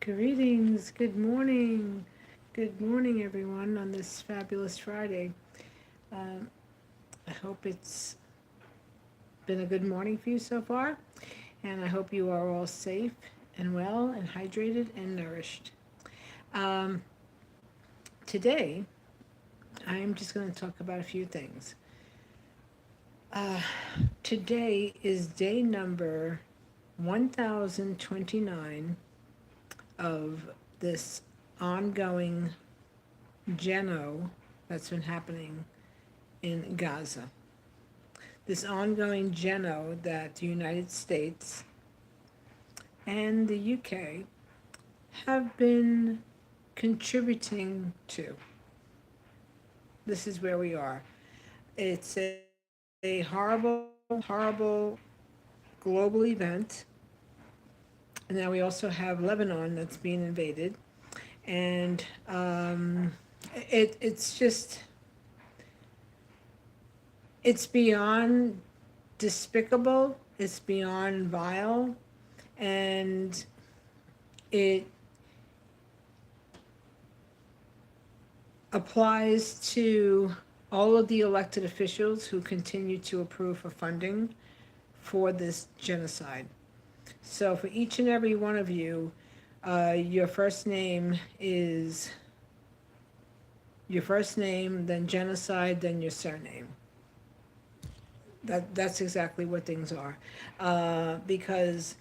Greetings, good morning. Good morning, everyone, on this fabulous Friday. Um, I hope it's been a good morning for you so far, and I hope you are all safe and well and hydrated and nourished. Um, Today, I'm just going to talk about a few things. Uh, Today is day number 1029 of this ongoing geno that's been happening in Gaza. This ongoing geno that the United States and the UK have been contributing to. This is where we are. It's a horrible global event. And now we also have Lebanon that's being invaded. And it's just, it's beyond despicable, it's beyond vile, and it applies to all of the elected officials who continue to approve for funding for this genocide. So for each and every one of you, your first name is your first name, then genocide, then your surname. That's exactly what things are, because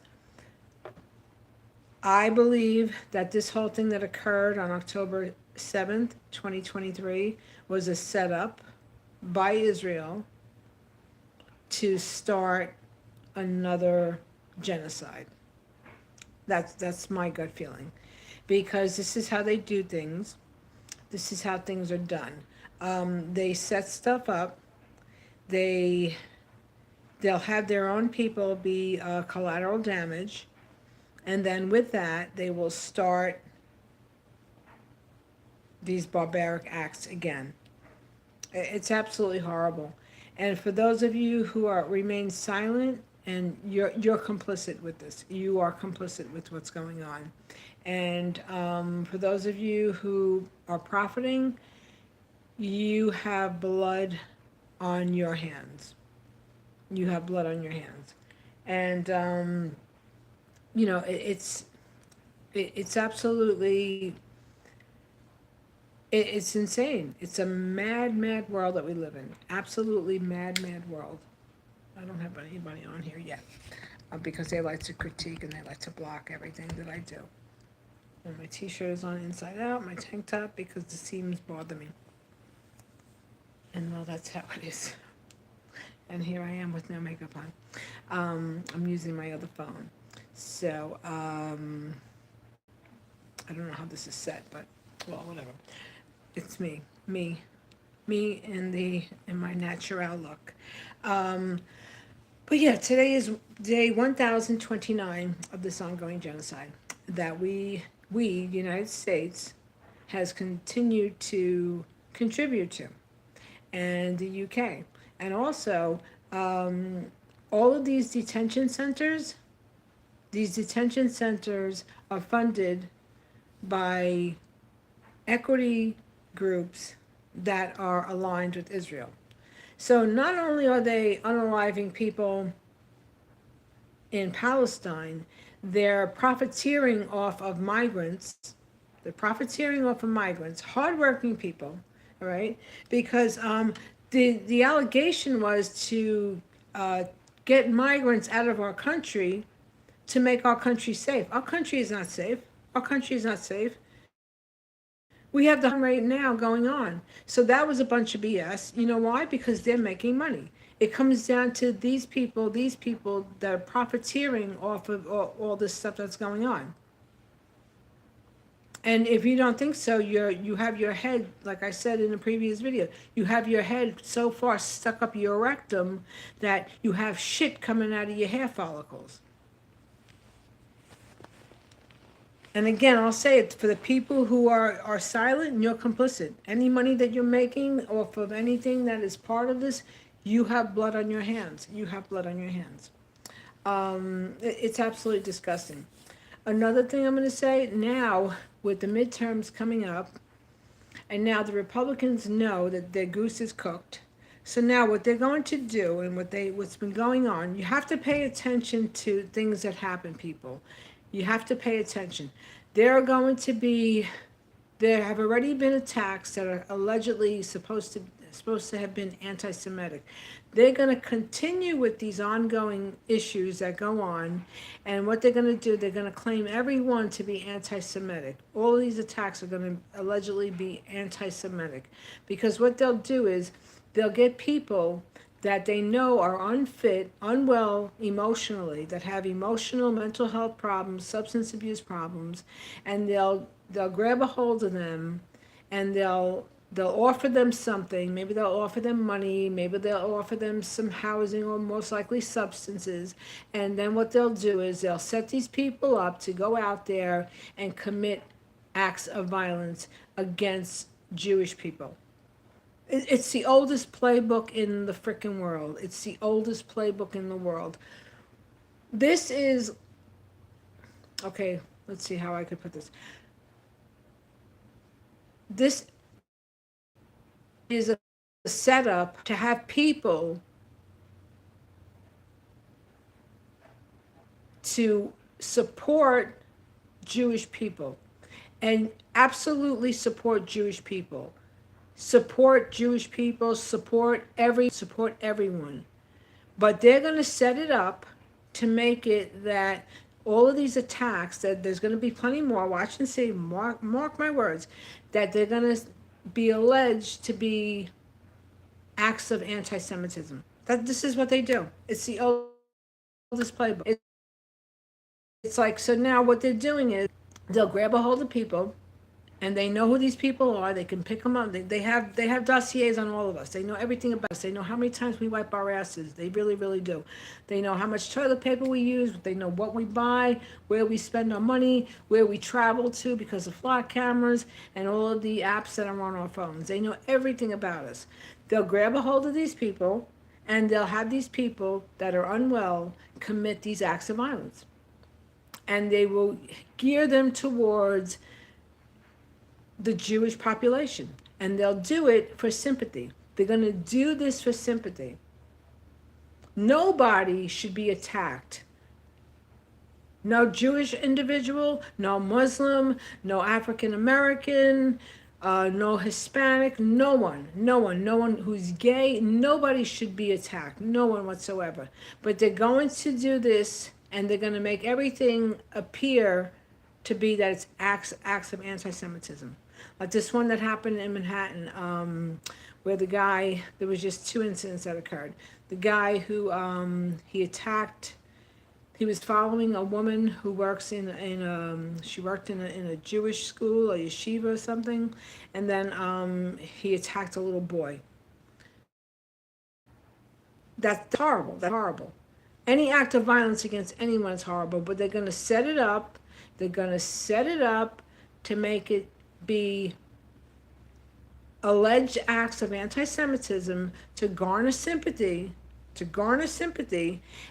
I believe that this whole thing that occurred on October 7th, 2023, was a setup by Israel to start another genocide. That's my gut feeling, because this is how they do things. This is how things are done. They set stuff up. They'll have their own people be collateral damage, and then with that, they will start these barbaric acts again. It's absolutely horrible. And for those of you who are remain silent, and you're complicit with this, you are complicit with what's going on. And for those of you who are profiting, you have blood on your hands. You have blood on your hands, and it's absolutely it's insane. It's a mad world that we live in. Absolutely mad world. I don't have anybody on here yet, because they like to critique and they like to block everything that I do. And my t-shirt is on inside out, my tank top, because the seams bother me. And well, that's how it is. And here I am with no makeup on. I'm using my other phone. So, I don't know how this is set, but, well, whatever. It's me in my natural look. But yeah, today is day 1029 of this ongoing genocide that the United States, has continued to contribute to, and the UK. And also, all of these detention centers are funded by equity groups that are aligned with Israel. So not only are they unaliving people in Palestine, they're profiteering off of migrants. They're profiteering off of migrants, hardworking people, all right? Because the allegation was to get migrants out of our country to make our country safe. Our country is not safe. Our country is not safe. We have the right now going on. So that was a bunch of BS. You know why? Because they're making money. It comes down to these people that are profiteering off of all this stuff that's going on. And if you don't think so, you have your head, like I said in the previous video, you have your head so far stuck up your rectum that you have shit coming out of your hair follicles. And again, I'll say it for the people who are silent, you're complicit. Any money that you're making off of anything that is part of this, you have blood on your hands. You have blood on your hands. It's absolutely disgusting. Another thing I'm going to say now, with the midterms coming up, and now the Republicans know that their goose is cooked. So now what they're going to do, and what's been going on, you have to pay attention to things that happen, people. You have to pay attention. There are going to be there have already been attacks that are allegedly supposed to have been anti-Semitic. They're going to continue with these ongoing issues that go on, and what they're going to do, they're going to claim everyone to be anti-Semitic. All of these attacks are going to allegedly be anti-Semitic, because what they'll do is they'll get people that they know are unfit, unwell emotionally, that have emotional mental health problems, substance abuse problems, and they'll grab a hold of them, and they'll offer them something. Maybe they'll offer them money, maybe they'll offer them some housing, or most likely substances. And then what they'll do is they'll set these people up to go out there and commit acts of violence against Jewish people. It's the oldest playbook in the frickin' world. It's the oldest playbook in the world. This is, okay, let's see how I could put this. This is a setup to have people to support Jewish people, and absolutely support Jewish people. Support Jewish people, support everyone. But they're going to set it up to make it that all of these attacks, that there's going to be plenty more, watch and see, mark my words, that they're going to be alleged to be acts of anti-Semitism. That this is what they do. It's the oldest playbook. It's like, so now what they're doing is they'll grab a hold of people, and they know who these people are. They can pick them up. They have dossiers on all of us. They know everything about us. They know how many times we wipe our asses. They really, really do. They know how much toilet paper we use. They know what we buy, where we spend our money, where we travel to because of flock cameras, and all of the apps that are on our phones. They know everything about us. They'll grab a hold of these people, and they'll have these people that are unwell commit these acts of violence. And they will gear them towards the Jewish population, and they'll do it for sympathy. They're going to do this for sympathy. Nobody should be attacked. No Jewish individual, no Muslim, no African American, no Hispanic, no one who's gay, nobody should be attacked, no one whatsoever. But they're going to do this, and they're going to make everything appear to be that it's acts of anti-Semitism. Like this one that happened in Manhattan, where the guy, there was just 2 incidents that occurred. The guy who he attacked, he was following a woman who works she worked in a Jewish school, a yeshiva or something, and then he attacked a little boy. That's horrible. That's horrible. Any act of violence against anyone is horrible, but they're going to set it up. They're going to set it up to make it be alleged acts of anti-Semitism to garner sympathy,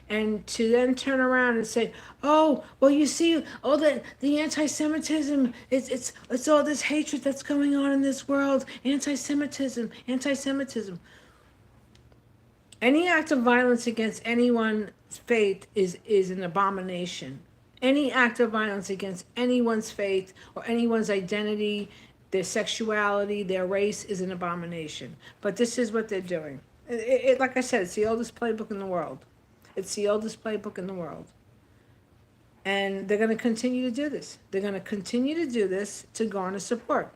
and to then turn around and say, oh, well, you see, all the anti-Semitism, it's all this hatred that's going on in this world, anti-Semitism. Any act of violence against anyone's faith is an abomination. Any act of violence against anyone's faith or anyone's identity, their sexuality, their race is an abomination. But this is what they're doing. Like I said, it's the oldest playbook in the world. It's the oldest playbook in the world. And they're going to continue to do this. They're going to continue to do this to garner support.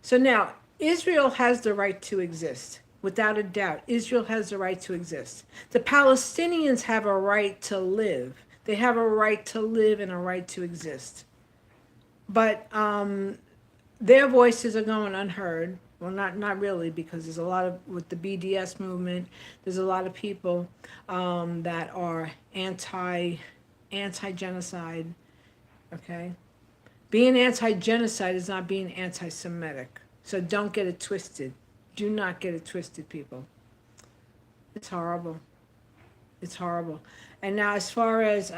So now, Israel has the right to exist. Without a doubt, Israel has the right to exist. The Palestinians have a right to live. They have a right to live and a right to exist. But their voices are going unheard. Well, not really, because there's a lot of, with the BDS movement, there's a lot of people that are anti-genocide, okay? Being anti-genocide is not being anti-Semitic. So don't get it twisted. Do not get it twisted, people. It's horrible. It's horrible. And now, as far as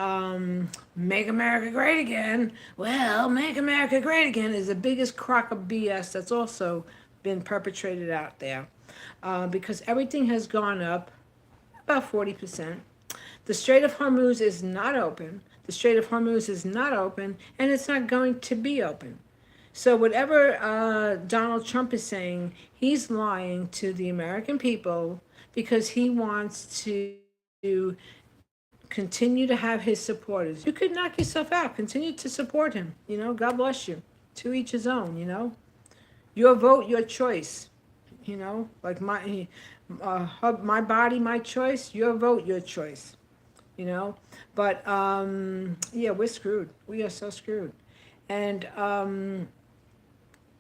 make America great again, well, make America great again is the biggest crock of BS that's also been perpetrated out there, because everything has gone up about 40%. The Strait of Hormuz is not open. The Strait of Hormuz is not open, and it's not going to be open. So whatever Donald Trump is saying, he's lying to the American people because he wants to continue to have his supporters. You could knock yourself out. Continue to support him. God bless you. To each his own. Your vote, your choice. Like my body, my choice. Your vote, your choice. But yeah, we're screwed. We are so screwed. And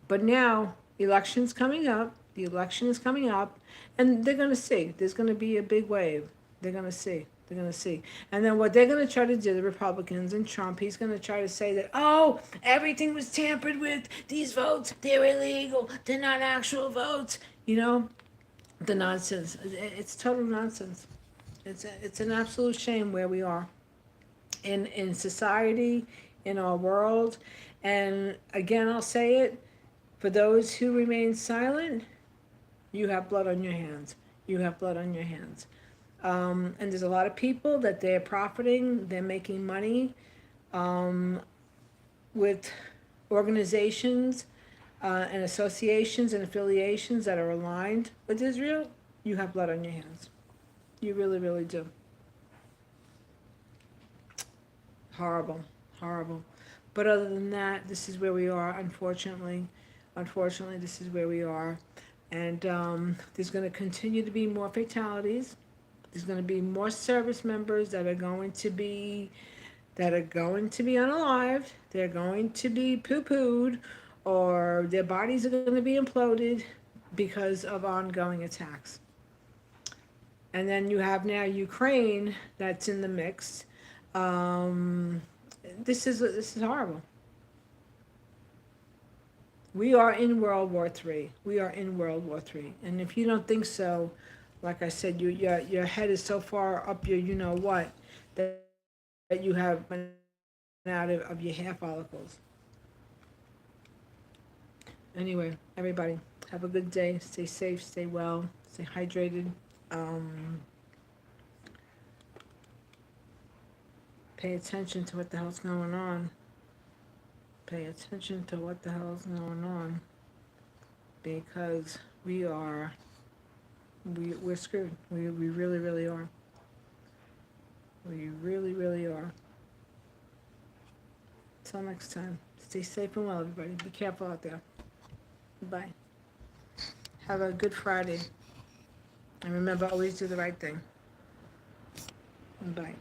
but now election's coming up. The election is coming up, and they're going to see. There's going to be a big wave. They're going to see. They're going to see. And then what they're going to try to do, the Republicans and Trump, he's going to try to say that, oh, everything was tampered with. These votes, they're illegal. They're not actual votes. The nonsense. It's total nonsense. It's an absolute shame where we are in society, in our world. And again, I'll say it, for those who remain silent, you have blood on your hands. You have blood on your hands. And there's a lot of people that they're profiting, they're making money with organizations and associations and affiliations that are aligned with Israel. You have blood on your hands. You really, really do. Horrible, horrible. But other than that, this is where we are, unfortunately. Unfortunately, this is where we are. And there's going to continue to be more fatalities. There's going to be more service members that are going to be unalived. They're going to be poo-pooed, or their bodies are going to be imploded because of ongoing attacks. And then you have now Ukraine that's in the mix. This is horrible. We are in World War III. We are in World War III. And if you don't think so, like I said, your head is so far up your you-know-what that you have been out of your hair follicles. Anyway, everybody, have a good day. Stay safe, stay well, stay hydrated. Pay attention to what the hell's going on. Pay attention to what the hell's going on, because we're screwed. We really, really are. We really, really are. Until next time, stay safe and well, everybody. Be careful out there. Bye. Have a good Friday. And remember, always do the right thing. Bye.